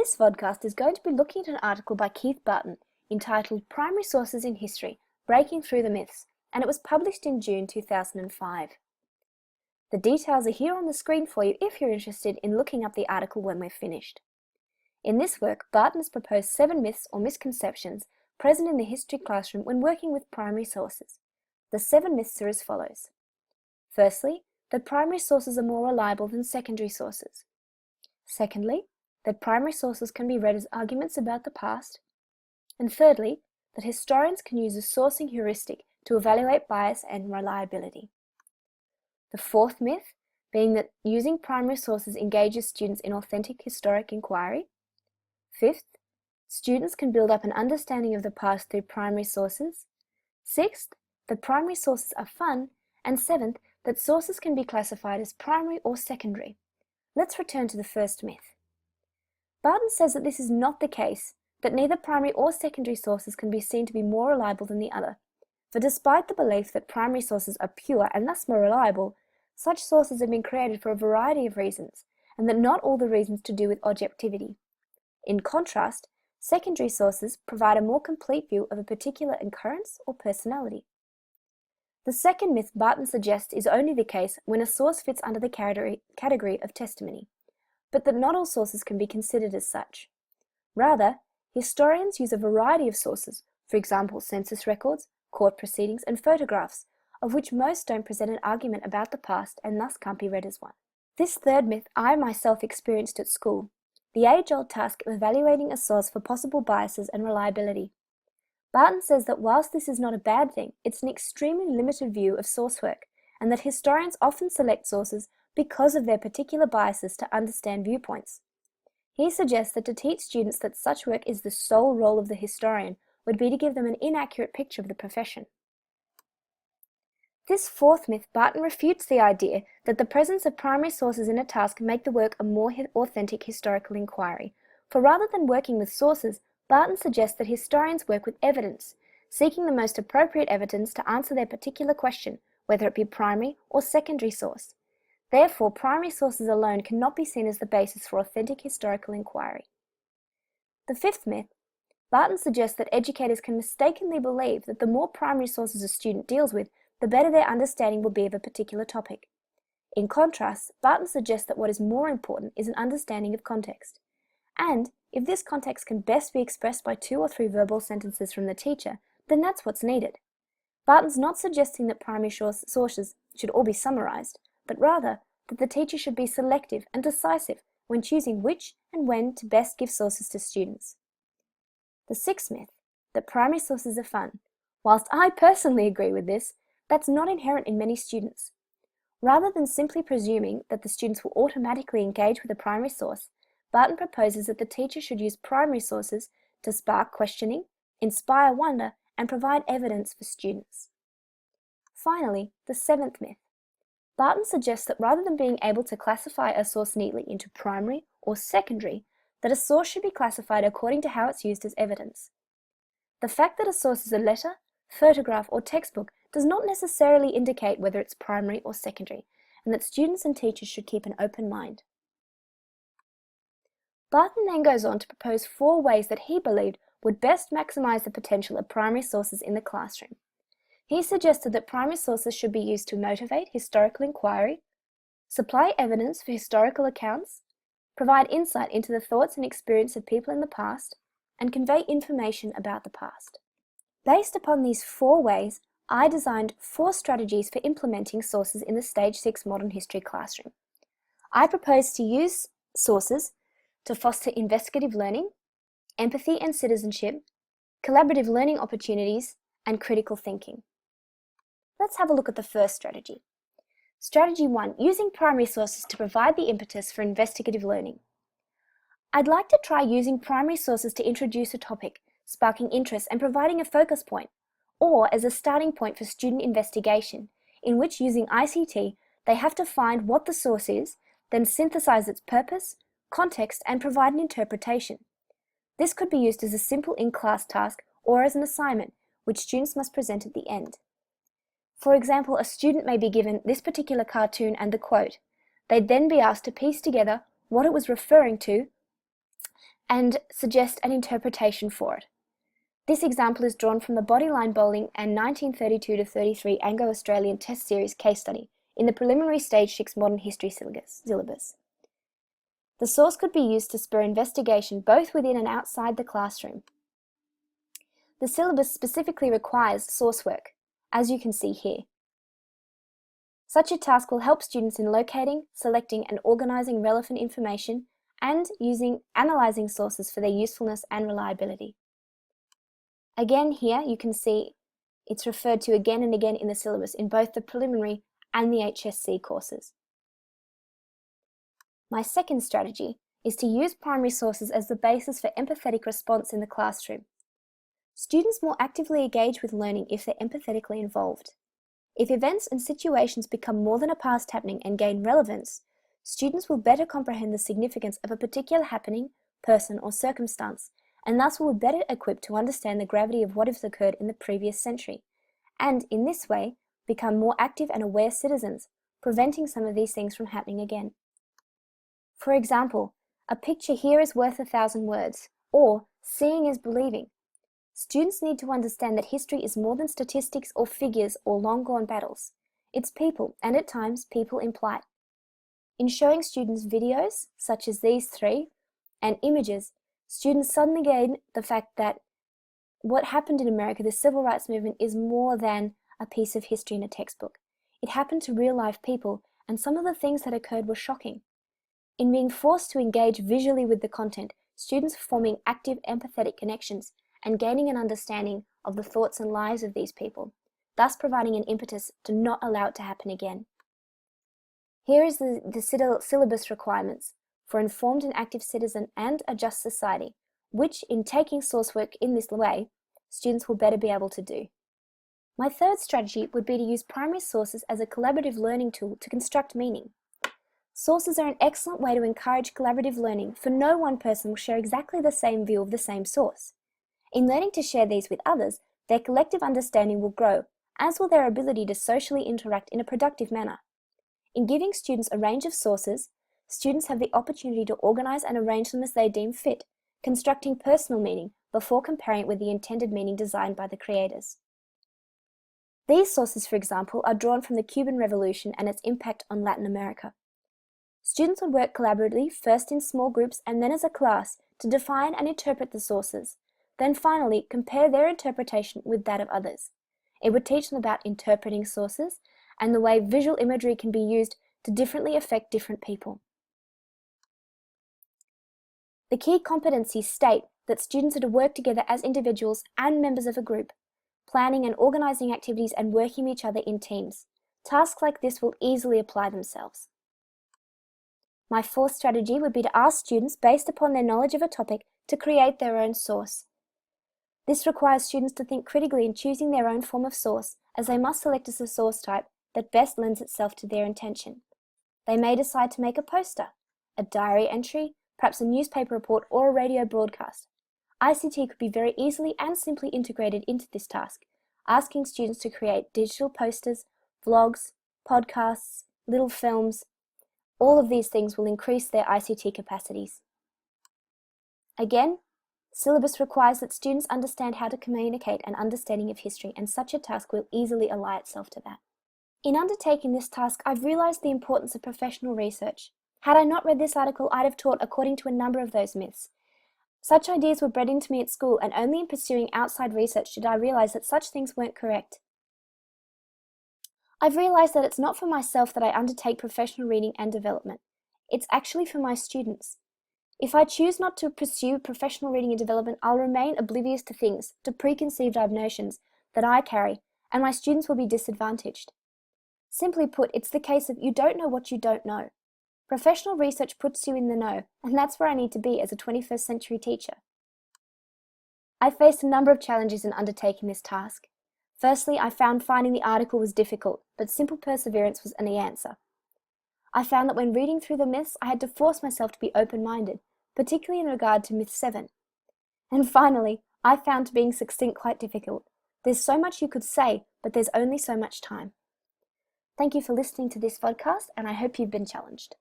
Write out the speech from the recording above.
This vodcast is going to be looking at an article by Keith Barton entitled Primary Sources in History, Breaking Through the Myths, and it was published in June 2005. The details are here on the screen for you if you're interested in looking up the article when we're finished. In this work, Barton has proposed 7 myths or misconceptions present in the history classroom when working with primary sources. The 7 myths are as follows. Firstly, that primary sources are more reliable than secondary sources. Secondly, that primary sources can be read as arguments about the past. And thirdly, that historians can use a sourcing heuristic to evaluate bias and reliability. The 4th myth being that using primary sources engages students in authentic historic inquiry. 5th, students can build up an understanding of the past through primary sources. 6th, that primary sources are fun. And 7th, that sources can be classified as primary or secondary. Let's return to the first myth. Barton says that this is not the case, that neither primary or secondary sources can be seen to be more reliable than the other. For despite the belief that primary sources are pure and thus more reliable, such sources have been created for a variety of reasons, and that not all the reasons to do with objectivity. In contrast, secondary sources provide a more complete view of a particular occurrence or personality. The second myth Barton suggests is only the case when a source fits under the category of testimony, but that not all sources can be considered as such. Rather, historians use a variety of sources, for example census records, court proceedings, and photographs, of which most don't present an argument about the past and thus can't be read as one. This third myth I myself experienced at school, the age-old task of evaluating a source for possible biases and reliability. Barton says that whilst this is not a bad thing, it's an extremely limited view of source work, and that historians often select sources because of their particular biases to understand viewpoints. He suggests that to teach students that such work is the sole role of the historian would be to give them an inaccurate picture of the profession. This 4th myth, Barton refutes the idea that the presence of primary sources in a task make the work a more authentic historical inquiry, for rather than working with sources, Barton suggests that historians work with evidence, seeking the most appropriate evidence to answer their particular question, whether it be primary or secondary source. Therefore, primary sources alone cannot be seen as the basis for authentic historical inquiry. The 5th myth, Barton suggests that educators can mistakenly believe that the more primary sources a student deals with, the better their understanding will be of a particular topic. In contrast, Barton suggests that what is more important is an understanding of context. And if this context can best be expressed by 2 or 3 verbal sentences from the teacher, then that's what's needed. Barton's not suggesting that primary sources should all be summarized, but rather that the teacher should be selective and decisive when choosing which and when to best give sources to students. The 6th myth, that primary sources are fun. Whilst I personally agree with this, that's not inherent in many students. Rather than simply presuming that the students will automatically engage with a primary source, Barton proposes that the teacher should use primary sources to spark questioning, inspire wonder, and provide evidence for students. Finally, the 7th myth. Barton suggests that rather than being able to classify a source neatly into primary or secondary, that a source should be classified according to how it's used as evidence. The fact that a source is a letter, photograph, or textbook does not necessarily indicate whether it's primary or secondary, and that students and teachers should keep an open mind. Barton then goes on to propose 4 ways that he believed would best maximize the potential of primary sources in the classroom. He suggested that primary sources should be used to motivate historical inquiry, supply evidence for historical accounts, provide insight into the thoughts and experience of people in the past, and convey information about the past. Based upon these 4 ways, I designed 4 strategies for implementing sources in the Stage 6 Modern History classroom. I propose to use sources to foster investigative learning, empathy and citizenship, collaborative learning opportunities, and critical thinking. Let's have a look at the first strategy. Strategy 1, using primary sources to provide the impetus for investigative learning. I'd like to try using primary sources to introduce a topic, sparking interest and providing a focus point, or as a starting point for student investigation, in which using ICT, they have to find what the source is, then synthesize its purpose, context, and provide an interpretation. This could be used as a simple in-class task or as an assignment, which students must present at the end. For example, a student may be given this particular cartoon and the quote. They'd then be asked to piece together what it was referring to and suggest an interpretation for it. This example is drawn from the Bodyline Bowling and 1932-33 Anglo-Australian Test Series case study in the preliminary Stage 6 Modern History syllabus. The source could be used to spur investigation both within and outside the classroom. The syllabus specifically requires source work, as you can see here. Such a task will help students in locating, selecting, and organising relevant information and analysing sources for their usefulness and reliability. Again, here you can see it's referred to again and again in the syllabus in both the preliminary and the HSC courses. My second strategy is to use primary sources as the basis for empathetic response in the classroom. Students more actively engage with learning if they're empathetically involved. If events and situations become more than a past happening and gain relevance, students will better comprehend the significance of a particular happening, person, or circumstance, and thus will be better equipped to understand the gravity of what has occurred in the previous century, and in this way, become more active and aware citizens, preventing some of these things from happening again. For example, a picture here is worth 1,000 words, or seeing is believing. Students need to understand that history is more than statistics or figures or long-gone battles. It's people, and at times, people in plight. In showing students videos, such as these three, and images, students suddenly gain the fact that what happened in America, the civil rights movement, is more than a piece of history in a textbook. It happened to real-life people, and some of the things that occurred were shocking. In being forced to engage visually with the content, students are forming active empathetic connections and gaining an understanding of the thoughts and lives of these people, thus providing an impetus to not allow it to happen again. Here is the syllabus requirements for informed and active citizen and a just society, which, in taking source work in this way, students will better be able to do. My third strategy would be to use primary sources as a collaborative learning tool to construct meaning. Sources are an excellent way to encourage collaborative learning, for no one person will share exactly the same view of the same source. In learning to share these with others, their collective understanding will grow, as will their ability to socially interact in a productive manner. In giving students a range of sources, students have the opportunity to organise and arrange them as they deem fit, constructing personal meaning before comparing it with the intended meaning designed by the creators. These sources, for example, are drawn from the Cuban Revolution and its impact on Latin America. Students would work collaboratively, first in small groups and then as a class, to define and interpret the sources, then finally compare their interpretation with that of others. It would teach them about interpreting sources and the way visual imagery can be used to differently affect different people. The key competencies state that students are to work together as individuals and members of a group, planning and organising activities and working with each other in teams. Tasks like this will easily apply themselves. My fourth strategy would be to ask students, based upon their knowledge of a topic, to create their own source. This requires students to think critically in choosing their own form of source, as they must select as a source type that best lends itself to their intention. They may decide to make a poster, a diary entry, perhaps a newspaper report or a radio broadcast. ICT could be very easily and simply integrated into this task, asking students to create digital posters, vlogs, podcasts, little films. All of these things will increase their ICT capacities. Again, syllabus requires that students understand how to communicate an understanding of history, and such a task will easily ally itself to that. In undertaking this task, I've realised the importance of professional research. Had I not read this article, I'd have taught according to a number of those myths. Such ideas were bred into me at school, and only in pursuing outside research did I realise that such things weren't correct. I've realised that it's not for myself that I undertake professional reading and development. It's actually for my students. If I choose not to pursue professional reading and development, I'll remain oblivious to things, to preconceived notions that I carry, and my students will be disadvantaged. Simply put, it's the case of you don't know what you don't know. Professional research puts you in the know, and that's where I need to be as a 21st century teacher. I faced a number of challenges in undertaking this task. Firstly, I found finding the article was difficult, but simple perseverance was the answer. I found that when reading through the myths, I had to force myself to be open-minded, particularly in regard to myth 7. And finally, I found being succinct quite difficult. There's so much you could say, but there's only so much time. Thank you for listening to this podcast, and I hope you've been challenged.